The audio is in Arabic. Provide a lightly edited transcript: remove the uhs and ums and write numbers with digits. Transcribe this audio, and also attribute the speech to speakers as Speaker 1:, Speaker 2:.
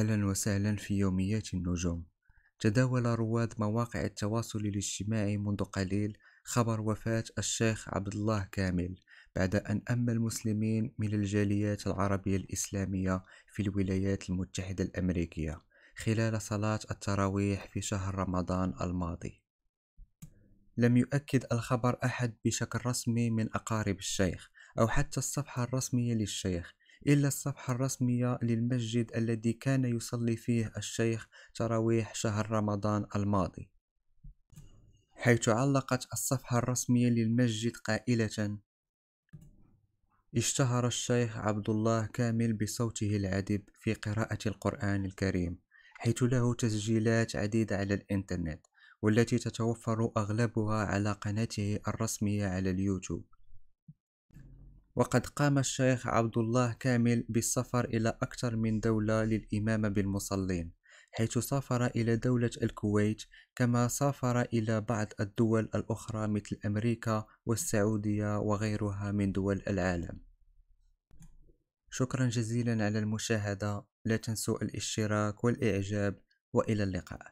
Speaker 1: أهلا وسهلا في يوميات النجوم. تداول رواد مواقع التواصل الاجتماعي منذ قليل خبر وفاة الشيخ عبد الله كامل بعد أن أما المسلمين من الجاليات العربية الإسلامية في الولايات المتحدة الأمريكية خلال صلاة التراويح في شهر رمضان الماضي. لم يؤكد الخبر أحد بشكل رسمي من أقارب الشيخ أو حتى الصفحة الرسمية للشيخ، إلا الصفحة الرسمية للمسجد الذي كان يصلي فيه الشيخ تراويح شهر رمضان الماضي، حيث علقت الصفحة الرسمية للمسجد قائلة: اشتهر الشيخ عبد الله كامل بصوته العذب في قراءة القرآن الكريم، حيث له تسجيلات عديدة على الإنترنت، والتي تتوفر أغلبها على قناته الرسمية على اليوتيوب. وقد قام الشيخ عبد الله كامل بالسفر إلى أكثر من دولة للإمامة بالمصلين، حيث سافر إلى دولة الكويت، كما سافر إلى بعض الدول الأخرى مثل أمريكا والسعودية وغيرها من دول العالم. شكرا جزيلا على المشاهدة، لا تنسوا الاشتراك والإعجاب، وإلى اللقاء.